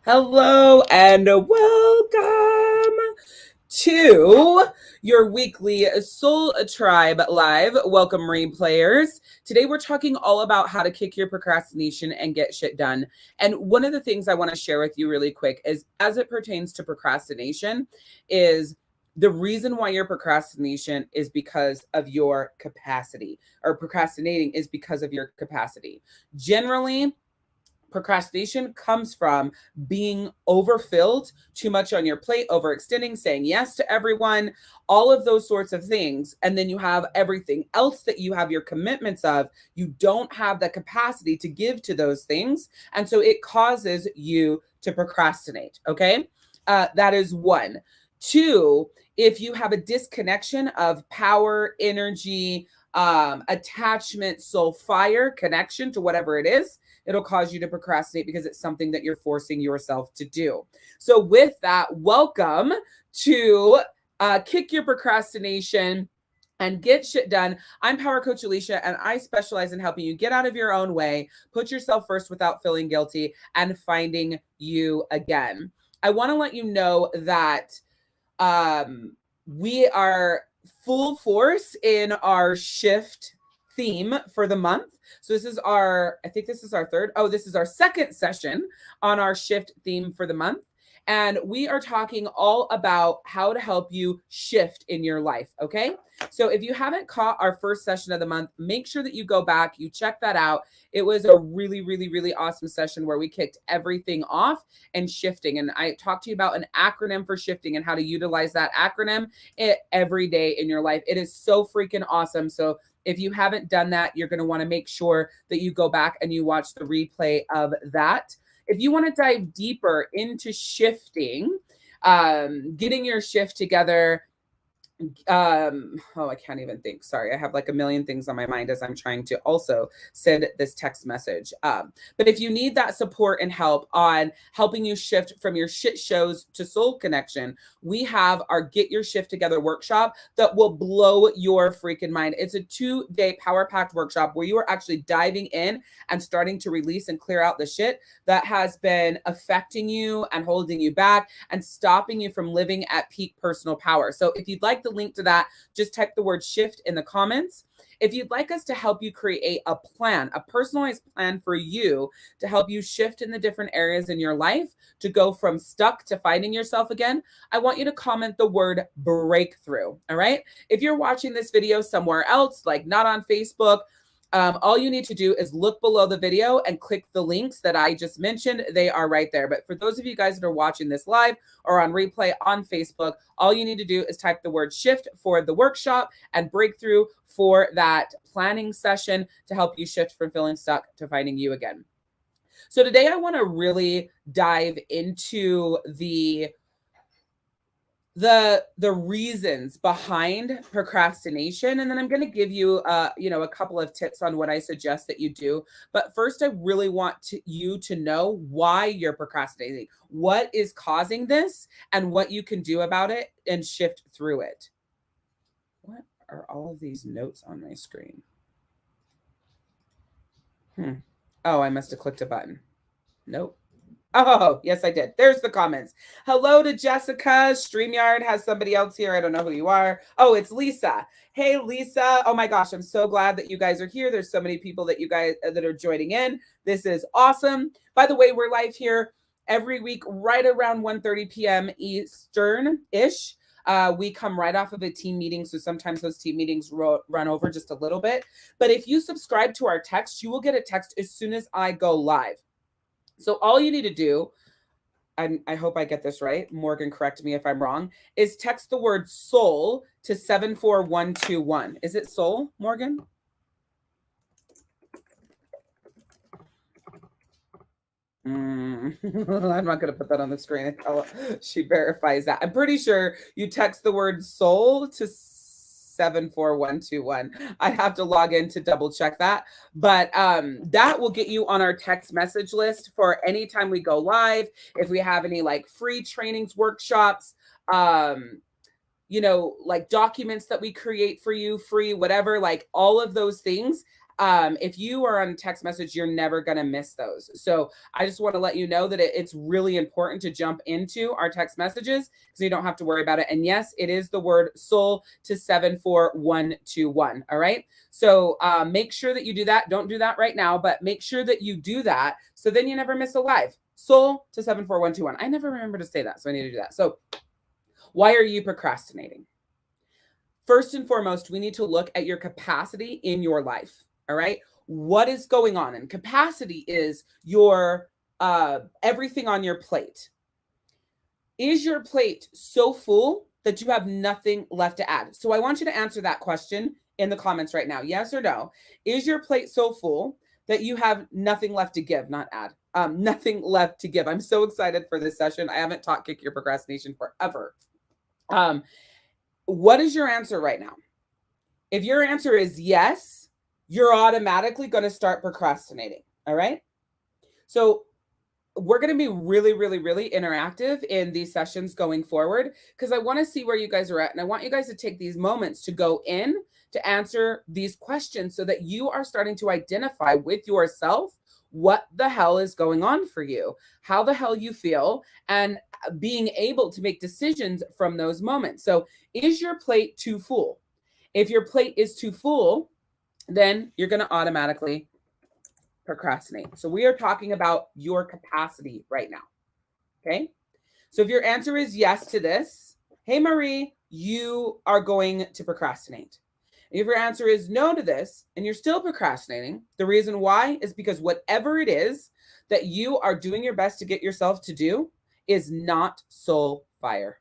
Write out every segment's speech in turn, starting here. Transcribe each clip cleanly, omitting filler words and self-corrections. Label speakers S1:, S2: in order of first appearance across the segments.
S1: Hello and welcome to your weekly Soul Tribe Live. Welcome, Marine players. Today we're talking all about how to kick your procrastination and get shit done. And one of the things I want to share with you really quick is, as it pertains to procrastination, is the reason why your procrastination is because of your capacity, or procrastinating is because of your capacity. Generally, procrastination comes from being overfilled, too much on your plate, overextending, saying yes to everyone, all of those sorts of things. And then you have everything else that you have your commitments of. You don't have the capacity to give to those things. And so it causes you to procrastinate. Okay. That is one. Two, if you have a disconnection of power, energy, attachment, soul fire, connection to whatever it is, it'll cause you to procrastinate because it's something that you're forcing yourself to do. So with that, welcome to Kick Your Procrastination and Get Shit Done. I'm Power Coach Alicia, and I specialize in helping you get out of your own way, put yourself first without feeling guilty, and finding you again. I want to let you know that we are full force in our shift theme for the month. So this is this is our second session on our shift theme for the month. And we are talking all about how to help you shift in your life. Okay. So if you haven't caught our first session of the month, make sure that you go back, you check that out. It was a really, really, really awesome session where we kicked everything off and shifting. And I talked to you about an acronym for shifting and how to utilize that acronym every day in your life. It is so freaking awesome. So if you haven't done that, you're going to want to make sure that you go back and you watch the replay of that. If you want to dive deeper into shifting, getting your shift together, I can't even think. Sorry, I have like a million things on my mind as I'm trying to also send this text message. But if you need that support and help on helping you shift from your shit shows to soul connection, we have our Get Your Shift Together workshop that will blow your freaking mind. It's a 2-day power-packed workshop where you are actually diving in and starting to release and clear out the shit that has been affecting you and holding you back and stopping you from living at peak personal power. So if you'd like the link to that, just type the word shift in the comments. If you'd like us to help you create a plan, a personalized plan for you to help you shift in the different areas in your life to go from stuck to finding yourself again, I want you to comment the word breakthrough. All right. If you're watching this video somewhere else, like not on Facebook, all you need to do is look below the video and click the links that I just mentioned. They are right there. But for those of you guys that are watching this live or on replay on Facebook, all you need to do is type the word shift for the workshop and breakthrough for that planning session to help you shift from feeling stuck to finding you again. So today I want to really dive into the reasons behind procrastination, and then I'm going to give you a couple of tips on what I suggest that you do. But first, I really want you to know why you're procrastinating, what is causing this, and what you can do about it and shift through it. What are all of these notes on my screen? Oh, I must have clicked a button. Nope. Oh, yes, I did. There's the comments. Hello to Jessica. StreamYard has somebody else here. I don't know who you are. Oh, it's Lisa. Hey, Lisa. Oh my gosh, I'm so glad that you guys are here. There's so many people that you guys that are joining in. This is awesome. By the way, we're live here every week right around 1:30 p.m. Eastern-ish. We come right off of a team meeting, so sometimes those team meetings run over just a little bit. But if you subscribe to our text, you will get a text as soon as I go live. So all you need to do, and I hope I get this right, Morgan, correct me if I'm wrong, is text the word soul to 74121. Is it soul, Morgan? I'm not going to put that on the screen until she verifies that. I'm pretty sure you text the word soul to 74121. I have to log in to double check that, but that will get you on our text message list for anytime we go live. If we have any like free trainings, workshops, like documents that we create for you, free, whatever, like all of those things If you are on text message, you're never going to miss those. So I just want to let you know that it's really important to jump into our text messages because you don't have to worry about it. And yes, it is the word soul to 74121. All right. So make sure that you do that. Don't do that right now, but make sure that you do that. So then you never miss a live. Soul to 74121. I never remember to say that. So I need to do that. So why are you procrastinating? First and foremost, we need to look at your capacity in your life. All right. What is going on? And capacity is your everything on your plate. Is your plate so full that you have nothing left to add? So I want you to answer that question in the comments right now. Yes or no? Is your plate so full that you have nothing left to give, not add? Nothing left to give. I'm so excited for this session. I haven't taught Kick Your Procrastination forever. What is your answer right now? If your answer is yes, you're automatically going to start procrastinating. All right. So we're going to be really, really, really interactive in these sessions going forward because I want to see where you guys are at. And I want you guys to take these moments to go in to answer these questions so that you are starting to identify with yourself what the hell is going on for you, how the hell you feel, and being able to make decisions from those moments. So is your plate too full? If your plate is too full, then you're going to automatically procrastinate. So we are talking about your capacity right now. Okay. So if your answer is yes to this, hey, Marie, you are going to procrastinate. If your answer is no to this and you're still procrastinating, the reason why is because whatever it is that you are doing your best to get yourself to do is not soul fire.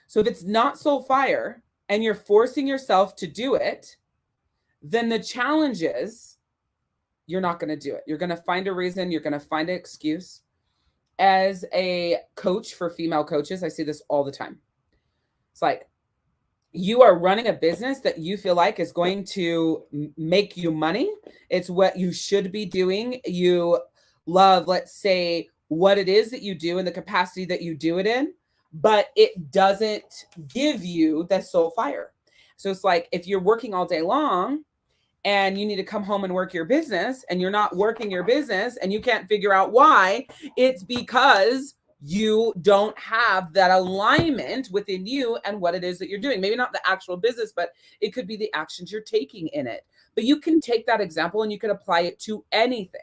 S1: So if it's not soul fire and you're forcing yourself to do it, then the challenge is you're not going to do it. You're going to find a reason. You're going to find an excuse. As a coach for female coaches, I see this all the time. It's like you are running a business that you feel like is going to make you money. It's what you should be doing. You love, let's say, what it is that you do and the capacity that you do it in, but it doesn't give you the soul fire. So it's like if you're working all day long and you need to come home and work your business and you're not working your business and you can't figure out why, it's because you don't have that alignment within you and what it is that you're doing. Maybe not the actual business, but it could be the actions you're taking in it. But you can take that example and you can apply it to anything.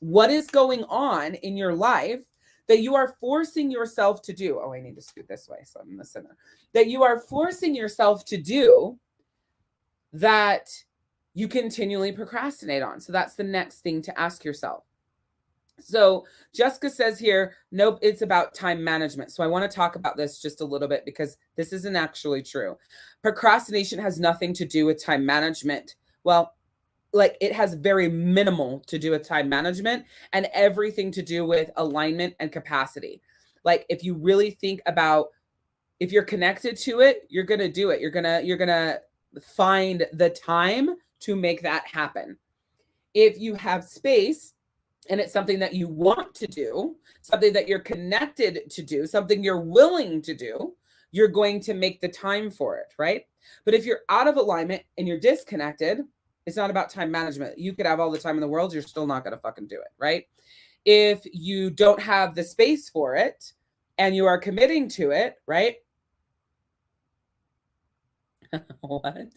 S1: What is going on in your life that you are forcing yourself to do? Oh, I need to scoot this way so I'm in the center. That you are forcing yourself to do that you continually procrastinate on. So that's the next thing to ask yourself. So Jessica says here, nope, it's about time management. So I want to talk about this just a little bit because this isn't actually true. Procrastination has nothing to do with time management. Well, like it has very minimal to do with time management and everything to do with alignment and capacity. Like if you really think about if you're connected to it, you're going to do it. You're going to find the time to make that happen. If you have space and it's something that you want to do, something that you're connected to do, something you're willing to do, you're going to make the time for it, right? But if you're out of alignment and you're disconnected, it's not about time management. You could have all the time in the world, you're still not going to fucking do it, right? If you don't have the space for it and you are committing to it, right? What?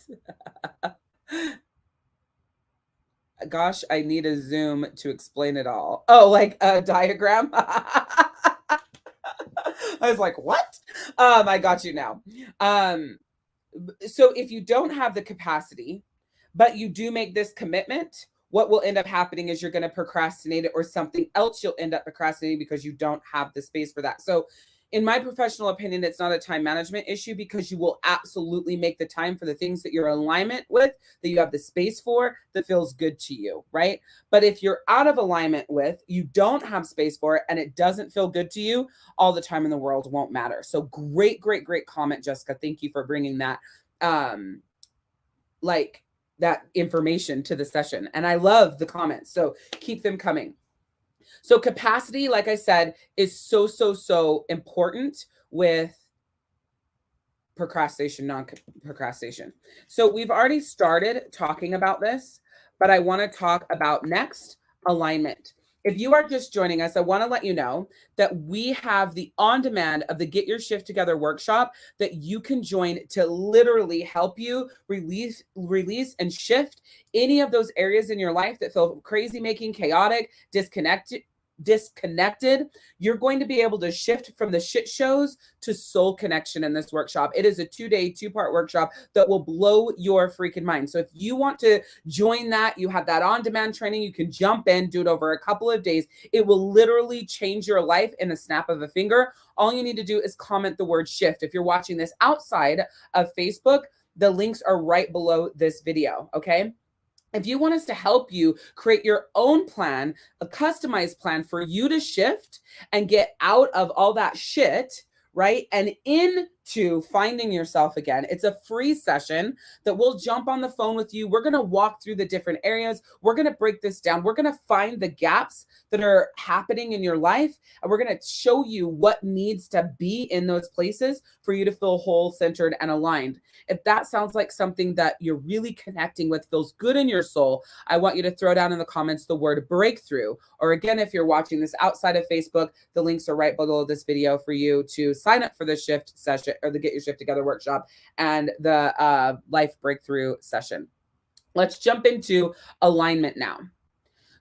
S1: Gosh, I need a Zoom to explain it all. Oh, like a diagram? I was like, what? I got you now. So if you don't have the capacity, but you do make this commitment, what will end up happening is you're going to procrastinate it or something else you'll end up procrastinating because you don't have the space for that. So in my professional opinion, it's not a time management issue because you will absolutely make the time for the things that you're in alignment with, that you have the space for, that feels good to you, right? But if you're out of alignment with, you don't have space for it, and it doesn't feel good to you, all the time in the world won't matter. So great, great, great comment, Jessica. Thank you for bringing that, that information to the session. And I love the comments. So keep them coming. So capacity, like I said, is so important with procrastination, non-procrastination. So we've already started talking about this, but I want to talk about next alignment. If you are just joining us, I want to let you know that we have the on demand of the Get Your Shift Together workshop that you can join to literally help you release and shift any of those areas in your life that feel crazy making, chaotic, disconnected. You're going to be able to shift from the shit shows to soul connection in this workshop. It is a 2-day, 2-part workshop that will blow your freaking mind. So if you want to join that, you have that on-demand training, you can jump in, do it over a couple of days. It will literally change your life in the snap of a finger. All you need to do is comment the word shift. If you're watching this outside of Facebook, the links are right below this video, okay? If you want us to help you create your own plan, a customized plan for you to shift and get out of all that shit, right? And into finding yourself again. It's a free session that we'll jump on the phone with you. We're going to walk through the different areas. We're going to break this down. We're going to find the gaps that are happening in your life. And we're going to show you what needs to be in those places for you to feel whole, centered, and aligned. If that sounds like something that you're really connecting with, feels good in your soul, I want you to throw down in the comments the word breakthrough. Or again, if you're watching this outside of Facebook, the links are right below this video for you to sign up for the shift session or the Get Your Shift Together workshop and the life breakthrough session. Let's jump into alignment now.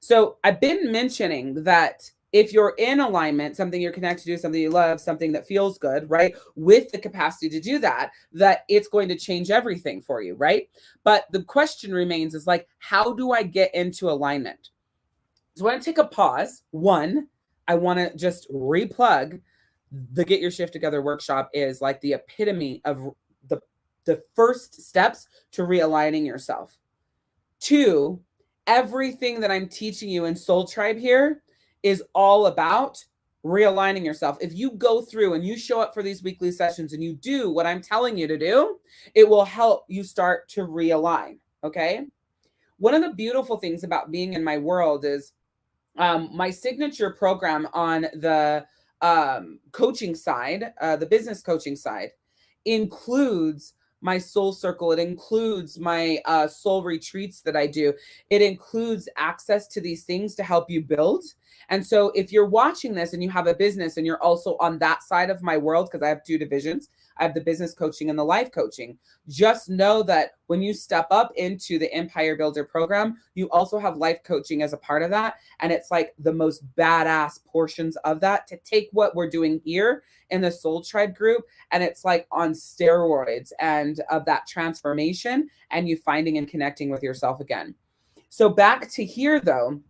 S1: So I've been mentioning that if you're in alignment, something you're connected to, something you love, something that feels good, right? With the capacity to do that, that it's going to change everything for you, right? But the question remains is like, how do I get into alignment? So I want to take a pause. One, I want to just replug the Get Your Shift Together workshop is like the epitome of the first steps to realigning yourself. Two, everything that I'm teaching you in Soul Tribe here is all about realigning yourself. If you go through and you show up for these weekly sessions and you do what I'm telling you to do, it will help you start to realign, okay? One of the beautiful things about being in my world is my signature program on the coaching side, the business coaching side, includes my soul circle. It includes my soul retreats that I do. It includes access to these things to help you build. And so if you're watching this and you have a business and you're also on that side of my world, because I have two divisions, I have the business coaching and the life coaching. Just know that when you step up into the Empire Builder program, you also have life coaching as a part of that. And it's like the most badass portions of that to take what we're doing here in the Soul Tribe group. And it's like on steroids and of that transformation and you finding and connecting with yourself again. So back to here though,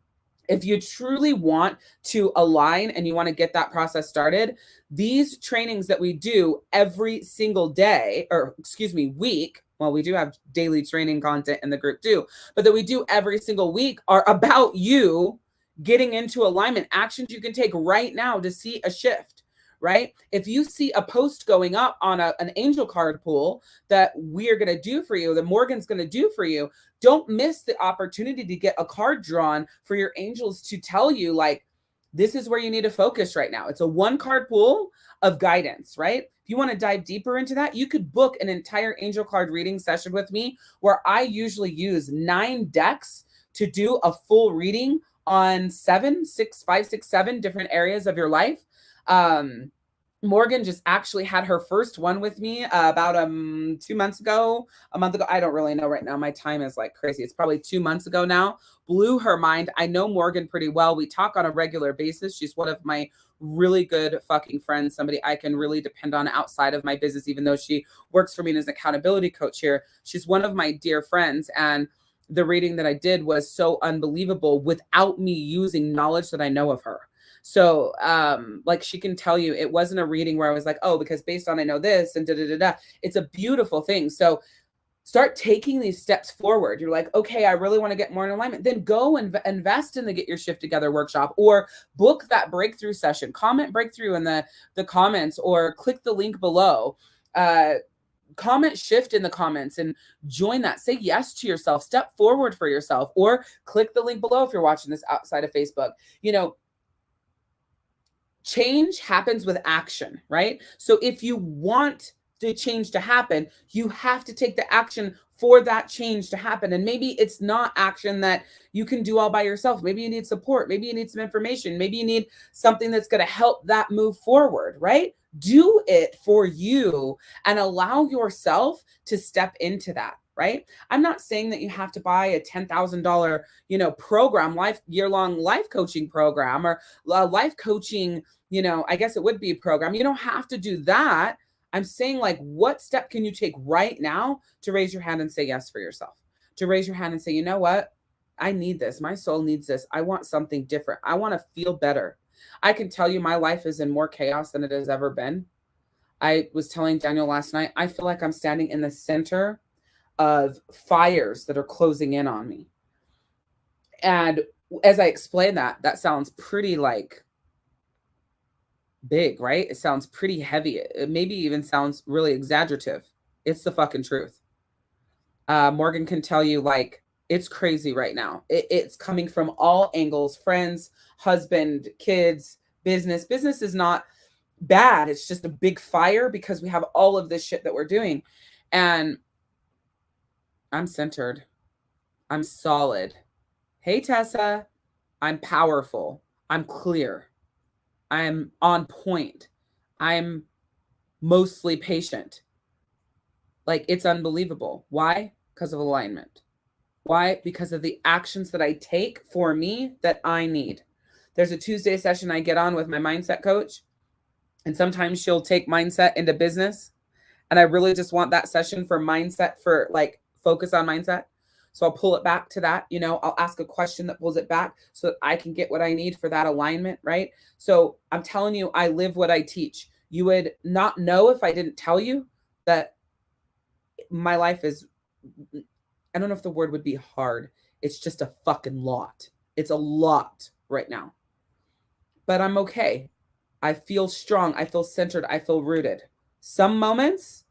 S1: if you truly want to align and you want to get that process started, these trainings that we do every single day, or excuse me, week, well, we do have daily training content in the group too, but that we do every single week are about you getting into alignment, actions you can take right now to see a shift, right? If you see a post going up on an angel card pool that we are going to do for you, that Morgan's going to do for you, don't miss the opportunity to get a card drawn for your angels to tell you, like, this is where you need to focus right now. It's a 1-card pool of guidance, right? If you want to dive deeper into that, you could book an entire angel card reading session with me where I usually use 9 decks to do a full reading on 5, 6, 7 different areas of your life. Morgan just actually had her first one with me about 2 months ago, a month ago. I don't really know right now. My time is like crazy. It's probably 2 months ago now. Blew her mind. I know Morgan pretty well. We talk on a regular basis. She's one of my really good fucking friends, somebody I can really depend on outside of my business, even though she works for me as an accountability coach here. She's one of my dear friends. And the reading that I did was so unbelievable without me using knowledge that I know of her. So, like she can tell you, it wasn't a reading where I was like, oh, because based on I know this and da-da-da-da. It's a beautiful thing. So start taking these steps forward. You're like, okay, I really want to get more in alignment. Then go and invest in the Get Your Shift Together workshop or book that breakthrough session. Comment breakthrough in the comments or click the link below. Comment shift in the comments and join that. Say yes to yourself. Step forward for yourself or click the link below if you're watching this outside of Facebook. You know, change happens with action, right? So if you want the change to happen, you have to take the action for that change to happen. And maybe it's not action that you can do all by yourself. Maybe you need support. Maybe you need some information. Maybe you need something that's going to help that move forward, right? Do it for you and allow yourself to step into that, right? I'm not saying that you have to buy a $10,000, program, year-long life coaching program, or a life coaching, I guess it would be a program. You don't have to do that. I'm saying, like, what step can you take right now to raise your hand and say yes for yourself? To raise your hand and say, you know what? I need this. My soul needs this. I want something different. I want to feel better. I can tell you my life is in more chaos than it has ever been. I was telling Daniel last night, I feel like I'm standing in the center of fires that are closing in on me. And as I explain that sounds pretty like big, right? It sounds pretty heavy. It maybe even sounds really exaggerative. It's the fucking truth. Morgan can tell you, like, it's crazy right now. It's coming from all angles: friends, husband, kids, business. Business is not bad. It's just a big fire because we have all of this shit that we're doing. And I'm centered. I'm solid. Hey, Tessa. I'm powerful. I'm clear. I'm on point. I'm mostly patient. Like, it's unbelievable. Why? Because of alignment. Why? Because of the actions that I take for me that I need. There's a Tuesday session I get on with my mindset coach, and sometimes she'll take mindset into business. And I really just want that session for mindset, for like focus on mindset. So I'll pull it back to that. I'll ask a question that pulls it back so that I can get what I need for that alignment, right? So I'm telling you, I live what I teach. You would not know if I didn't tell you that my life is, I don't know if the word would be hard. It's just a fucking lot. It's a lot right now. But I'm okay. I feel strong. I feel centered. I feel rooted. Some moments,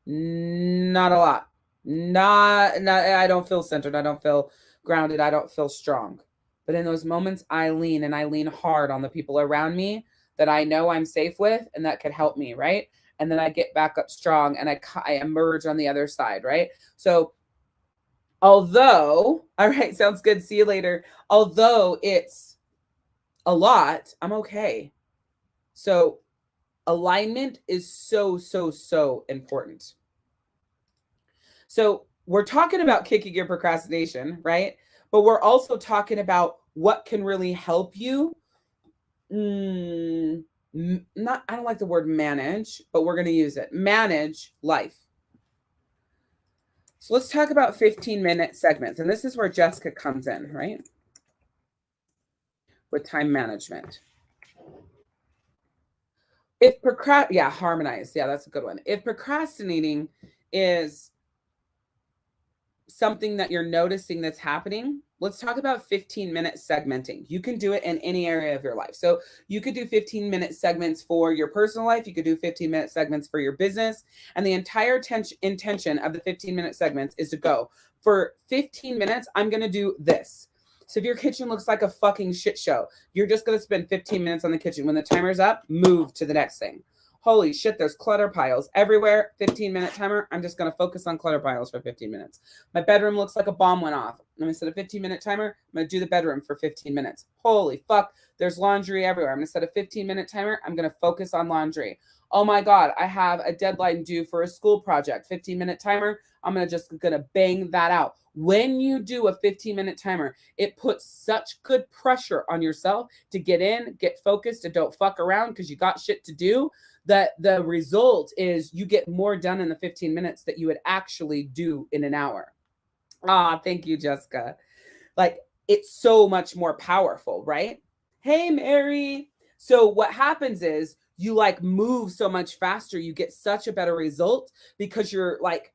S1: not a lot. I don't feel centered. I don't feel grounded. I don't feel strong. But in those moments, I lean, and I lean hard on the people around me that I know I'm safe with and that could help me, right? And then I get back up strong, and I emerge on the other side, right? So although, all right, sounds good. See you later. Although it's a lot, I'm okay. So alignment is so, so, so important. So we're talking about kicking your procrastination, right? But we're also talking about what can really help you. I don't like the word manage, but we're going to use it. Manage life. So let's talk about 15-minute segments. And this is where Jessica comes in, right? With time management. Harmonize. Yeah, that's a good one. If procrastinating is something that you're noticing that's happening, let's talk about 15-minute segmenting. You can do it in any area of your life. So you could do 15-minute segments for your personal life. You could do 15-minute segments for your business. And the entire intention of the 15-minute segments is to go, for 15 minutes, I'm going to do this. So if your kitchen looks like a fucking shit show, you're just going to spend 15 minutes on the kitchen. When the timer's up, move to the next thing. Holy shit, there's clutter piles everywhere. 15-minute timer. I'm just going to focus on clutter piles for 15 minutes. My bedroom looks like a bomb went off. I'm going to set a 15-minute timer. I'm going to do the bedroom for 15 minutes. Holy fuck, there's laundry everywhere. I'm going to set a 15-minute timer. I'm going to focus on laundry. Oh my God, I have a deadline due for a school project. 15-minute timer. I'm going to bang that out. When you do a 15-minute timer, it puts such good pressure on yourself to get in, get focused, and don't fuck around because you got shit to do, that the result is you get more done in the 15 minutes that you would actually do in an hour. Thank you, Jessica. Like, it's so much more powerful, right? Hey, Mary. So what happens is you like move so much faster. You get such a better result because you're like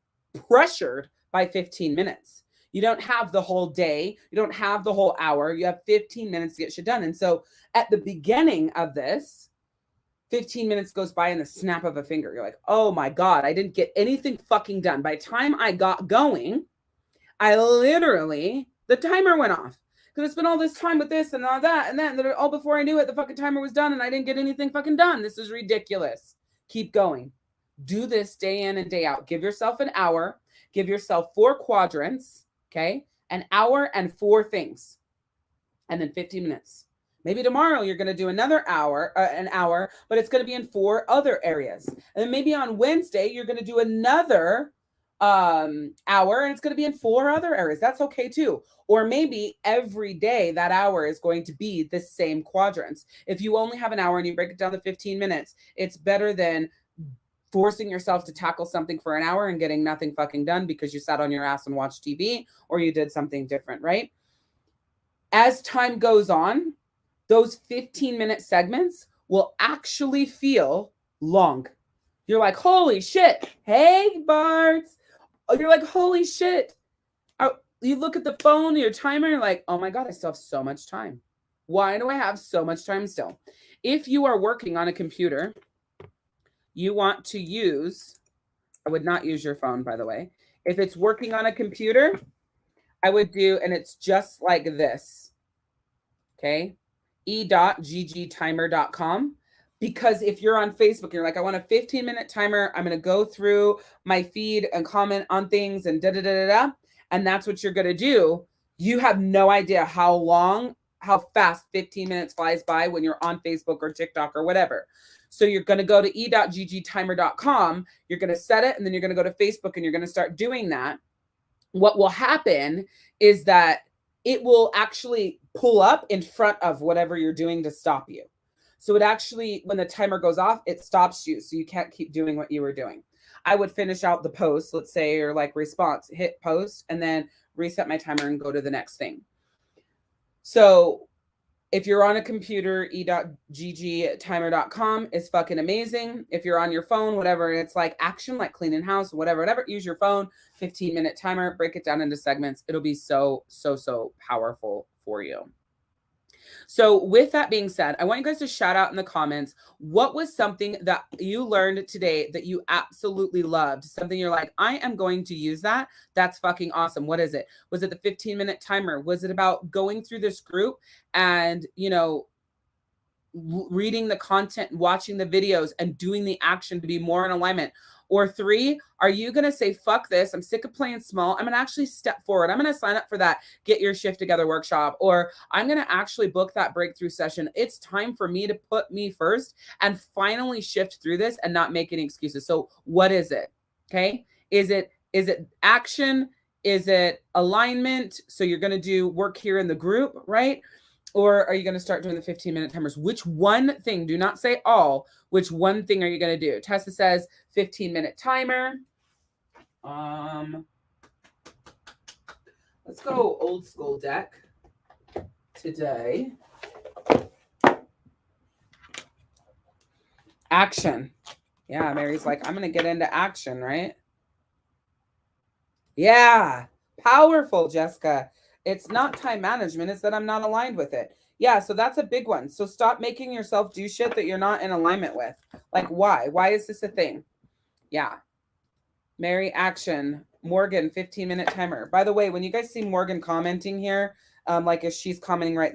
S1: pressured by 15 minutes. You don't have the whole day. You don't have the whole hour. You have 15 minutes to get shit done. And so at the beginning of this, 15 minutes goes by in the snap of a finger. You're like, oh my God, I didn't get anything fucking done. By the time I got going, the timer went off. Because I spent all this time with this and all that and then all before I knew it, the fucking timer was done and I didn't get anything fucking done. This is ridiculous. Keep going. Do this day in and day out. Give yourself an hour. Give yourself 4 quadrants, okay? An hour and 4 things. And then 15 minutes. Maybe tomorrow you're going to do another hour, an hour, but it's going to be in 4 other areas. And then maybe on Wednesday, you're going to do another hour and it's going to be in 4 other areas. That's okay too. Or maybe every day that hour is going to be the same quadrants. If you only have an hour and you break it down to 15 minutes, it's better than forcing yourself to tackle something for an hour and getting nothing fucking done because you sat on your ass and watched TV or you did something different, right? As time goes on, those 15-minute segments will actually feel long. You're like, holy shit. Hey, Bards. You're like, holy shit. You look at the phone, your timer, you're like, oh my God, I still have so much time. Why do I have so much time still? If you are working on a computer, you want to use, I would not use your phone, by the way. If it's working on a computer, I would do, and it's just like this, okay? e.ggtimer.com. Because if you're on Facebook, you're like, I want a 15-minute timer. I'm going to go through my feed and comment on things and da-da-da-da-da. And that's what you're going to do. You have no idea how fast 15 minutes flies by when you're on Facebook or TikTok or whatever. So you're going to go to e.ggtimer.com. You're going to set it, and then you're going to go to Facebook, and you're going to start doing that. What will happen is that it will actually pull up in front of whatever you're doing to stop you. So it actually, when the timer goes off, it stops you. So you can't keep doing what you were doing. I would finish out the post, let's say, or like response, hit post, and then reset my timer and go to the next thing. So if you're on a computer, e.ggtimer.com is fucking amazing. If you're on your phone, whatever, it's like action, like cleaning house, whatever, use your phone, 15-minute timer, break it down into segments. It'll be so powerful for you. So with that being said, I want you guys to shout out in the comments, what was something that you learned today that you absolutely loved? Something you're like, I am going to use that. That's fucking awesome. What is it? Was it the 15-minute timer? Was it about going through this group and, reading the content, watching the videos, and doing the action to be more in alignment? Or 3, are you going to say, fuck this, I'm sick of playing small, I'm going to actually step forward, I'm going to sign up for that Get Your Shift Together workshop, or I'm going to actually book that breakthrough session. It's time for me to put me first and finally shift through this and not make any excuses. So what is it? Okay. Is it action? Is it alignment? So you're going to do work here in the group, right? Or are you going to start doing the 15-minute timers? Which one thing? Do not say all. Which one thing are you going to do? Tessa says 15-minute timer. Let's go old school deck today. Action. Yeah, Mary's like, I'm going to get into action, right? Yeah. Powerful, Jessica. It's not time management. It's that I'm not aligned with it. Yeah, so that's a big one. So stop making yourself do shit that you're not in alignment with. Like, why? Why is this a thing? Yeah. Mary, action. Morgan, 15-minute timer. By the way, when you guys see Morgan commenting here, like if she's commenting right,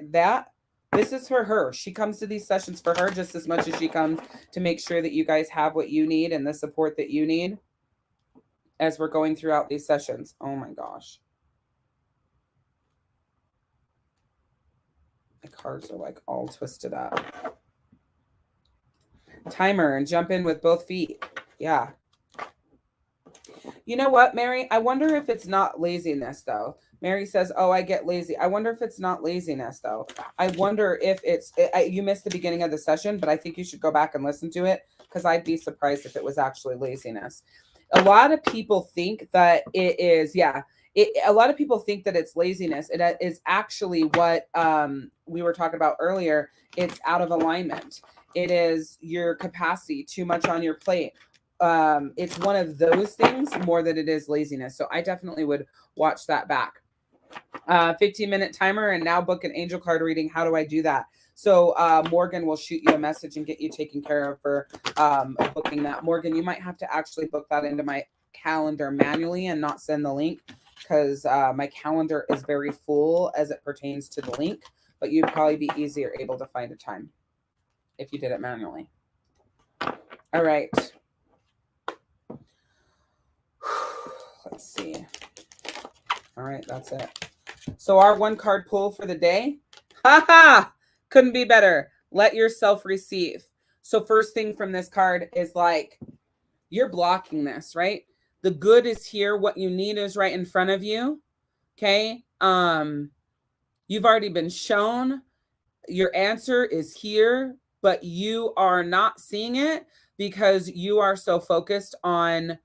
S1: this is for her. She comes to these sessions for her just as much as she comes to make sure that you guys have what you need and the support that you need as we're going throughout these sessions. Oh my gosh. My cards are like all twisted up. Timer and jump in with both feet. Yeah. You know what, Mary? I wonder if it's not laziness, though. Mary says, oh, I get lazy. I wonder if it's not laziness, though. I wonder if you missed the beginning of the session, but I think you should go back and listen to it because I'd be surprised if it was actually laziness. A lot of people think that it is, a lot of people think that it's laziness. It is actually what we were talking about earlier. It's out of alignment. It is your capacity, too much on your plate. It's one of those things more than it is laziness. So I definitely would watch that back. 15-minute timer and now book an angel card reading. How do I do that? So Morgan will shoot you a message and get you taken care of for booking that. Morgan, you might have to actually book that into my calendar manually and not send the link because my calendar is very full as it pertains to the link, but you'd probably be easier able to find a time if you did it manually. All right. Let's see. All right, that's it. So our one card pull for the day, haha, couldn't be better. Let yourself receive. So first thing from this card is like, you're blocking this, right? The good is here. What you need is right in front of you. Okay. You've already been shown. Your answer is here, but you are not seeing it because you are so focused on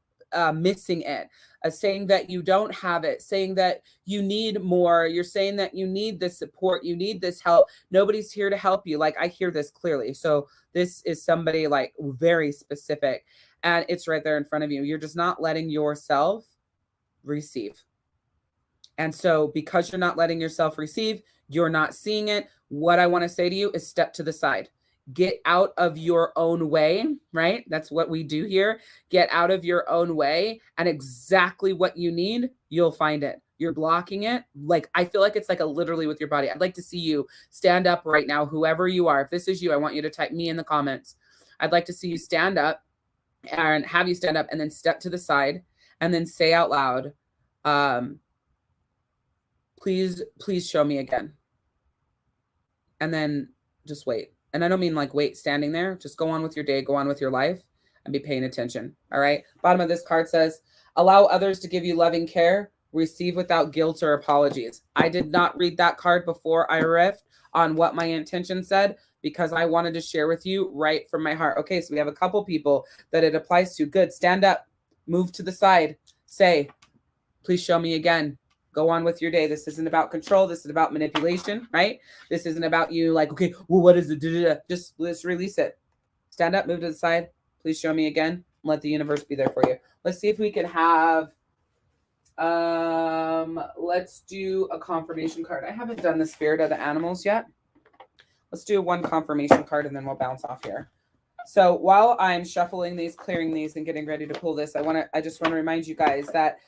S1: missing it, saying that you don't have it, saying that you need more. You're saying that you need this support, you need this help. Nobody's here to help you. Like, I hear this clearly. So this is somebody like very specific, and it's right there in front of you. You're just not letting yourself receive. And so because you're not letting yourself receive, you're not seeing it. What I want to say to you is step to the side. Get out of your own way, right? That's what we do here. Get out of your own way, and exactly what you need, you'll find it. You're blocking it. Like, I feel like it's like a literally with your body. I'd like to see you stand up right now, whoever you are. If this is you, I want you to type me in the comments. I'd like to see you stand up and have you stand up and then step to the side and then say out loud, please show me again. And then just wait. And I don't mean like wait standing there. Just go on with your day, go on with your life, and be paying attention. All right. Bottom of this card says, allow others to give you loving care, receive without guilt or apologies. I did not read that card before I riffed on what my intention said, because I wanted to share with you right from my heart. Okay, so we have a couple people that it applies to. Good. Stand up, move to the side, say, please show me again. Go on with your day. This isn't about control. This is about manipulation, right? This isn't about you like, okay, well, what is it? Just let's release it. Stand up, move to the side. Please show me again. Let the universe be there for you. Let's see if we can have, let's do a confirmation card. I haven't done the spirit of the animals yet. Let's do one confirmation card and then we'll bounce off here. So while I'm shuffling these, clearing these, and getting ready to pull this, I just want to remind you guys that,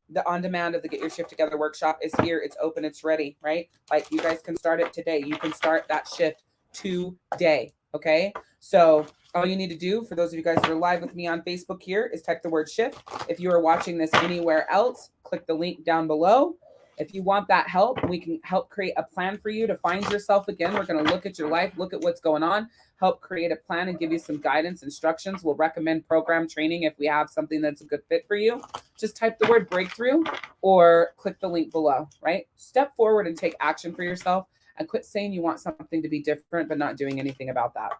S1: the on-demand of the Get Your Shift Together workshop is here. It's open. It's ready, right? Like, you guys can start it today. You can start that shift today, okay? So all you need to do, for those of you guys that are live with me on Facebook here, is type the word shift. If you are watching this anywhere else, click the link down below. If you want that help, we can help create a plan for you to find yourself again. We're going to look at your life, look at what's going on, help create a plan and give you some guidance, instructions. We'll recommend program training if we have something that's a good fit for you. Just type the word breakthrough or click the link below, right? Step forward and take action for yourself, and quit saying you want something to be different but not doing anything about that.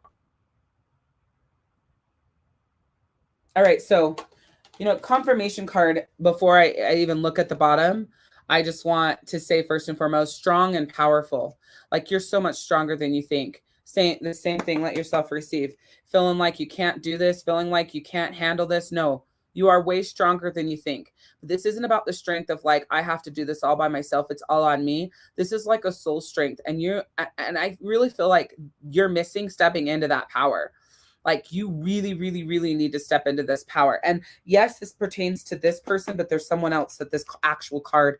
S1: All right, so, confirmation card, before I even look at the bottom, I just want to say first and foremost, strong and powerful. Like, you're so much stronger than you think. Saying the same thing, let yourself receive. Feeling like you can't do this, feeling like you can't handle this. No, you are way stronger than you think. This isn't about the strength of like, I have to do this all by myself. It's all on me. This is like a soul strength. And I really feel like you're missing stepping into that power. Like, you really, really, really need to step into this power. And yes, this pertains to this person, but there's someone else that this actual card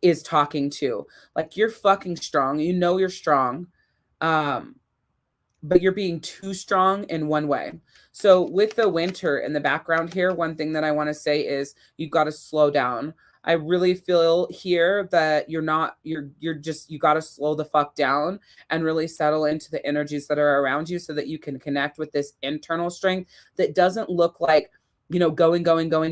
S1: is talking to. Like, you're fucking strong. You know you're strong. But you're being too strong in one way. So with the winter in the background here, one thing that I want to say is you've got to slow down. I really feel here that you got to slow the fuck down and really settle into the energies that are around you so that you can connect with this internal strength that doesn't look like, going,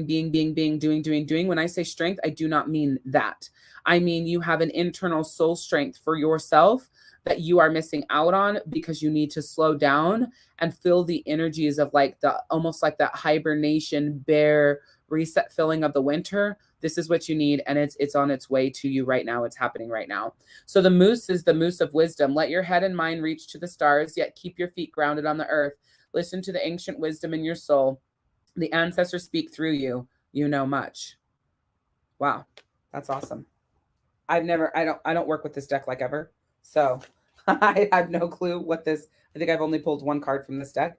S1: being, doing. When I say strength, I do not mean that. I mean, you have an internal soul strength for yourself that you are missing out on because you need to slow down and feel the energies of like almost like that hibernation bear reset feeling of the winter. This is what you need, and it's on its way to you right now. It's happening right now. So the moose is the moose of wisdom. Let your head and mind reach to the stars, yet keep your feet grounded on the earth. Listen to the ancient wisdom in your soul. The ancestors speak through you. You know much. Wow, that's awesome. I don't work with this deck like ever. So I have no clue what this, I think I've only pulled one card from this deck.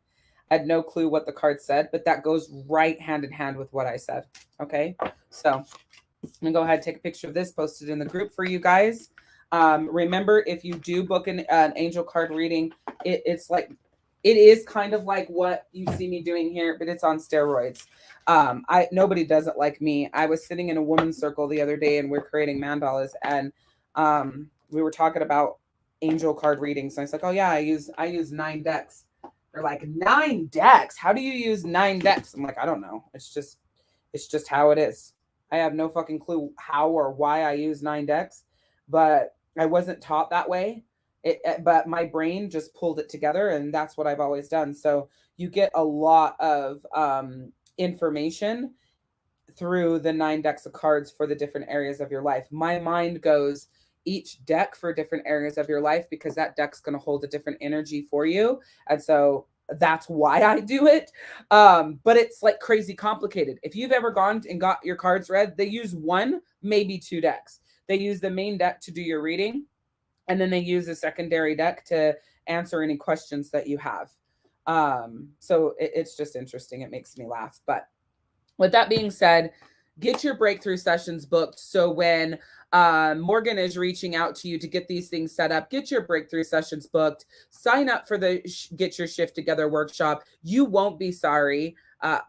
S1: I had no clue what the card said, but that goes right hand in hand with what I said. Okay. So I'm gonna go ahead and take a picture of this, post it in the group for you guys. Remember, if you do book an angel card reading, it's like It is kind of like what you see me doing here, but it's on steroids. Nobody does it like me. I was sitting in a woman's circle the other day and we're creating mandalas, and we were talking about angel card readings. And I was like, oh yeah, I use 9 decks. They're like, 9 decks? How do you use 9 decks? I'm like, I don't know. It's just how it is. I have no fucking clue how or why I use 9 decks, but I wasn't taught that way. But my brain just pulled it together, and that's what I've always done. So you get a lot of information through the 9 decks of cards for the different areas of your life. My mind goes each deck for different areas of your life because that deck's going to hold a different energy for you. And so that's why I do it. But it's like crazy complicated. If you've ever gone and got your cards read, they use 1, maybe 2 decks. They use the main deck to do your reading, and then they use a secondary deck to answer any questions that you have. So it's just interesting. It makes me laugh. But with that being said, get your breakthrough sessions booked. So when Morgan is reaching out to you to get these things set up, get your breakthrough sessions booked. Sign up for the Get Your Shift Together workshop. You won't be sorry.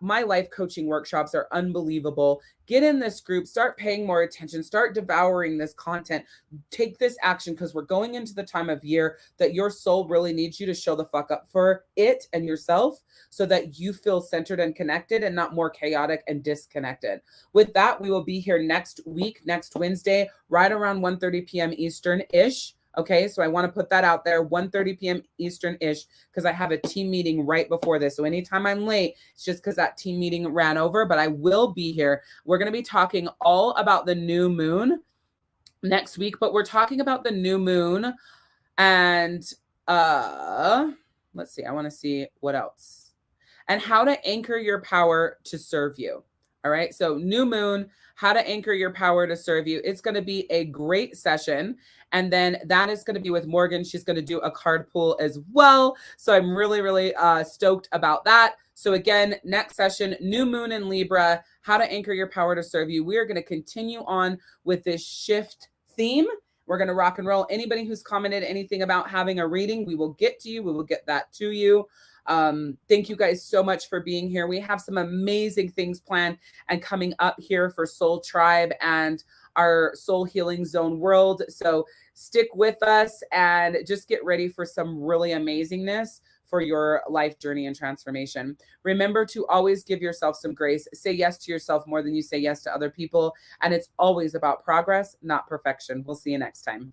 S1: My life coaching workshops are unbelievable. Get in this group, start paying more attention, start devouring this content, take this action, because we're going into the time of year that your soul really needs you to show the fuck up for it and yourself so that you feel centered and connected and not more chaotic and disconnected. With that, we will be here next week, next Wednesday, right around 1:30 p.m. Eastern-ish. Okay, so I want to put that out there, 1:30 p.m. Eastern-ish, because I have a team meeting right before this. So anytime I'm late, it's just because that team meeting ran over, but I will be here. We're going to be talking all about the new moon next week, but we're talking about the new moon and let's see, I want to see what else. And how to anchor your power to serve you. All right, so new moon, how to anchor your power to serve you. It's going to be a great session. And then that is going to be with Morgan. She's going to do a card pool as well. So I'm really, really stoked about that. So again, next session, new moon in Libra, how to anchor your power to serve you. We are going to continue on with this shift theme. We're going to rock and roll. Anybody who's commented anything about having a reading, we will get to you. We will get that to you. Thank you guys so much for being here. We have some amazing things planned and coming up here for Soul Tribe and our Soul Healing Zone world. So stick with us and just get ready for some really amazingness for your life journey and transformation. Remember to always give yourself some grace. Say yes to yourself more than you say yes to other people. And it's always about progress, not perfection. We'll see you next time.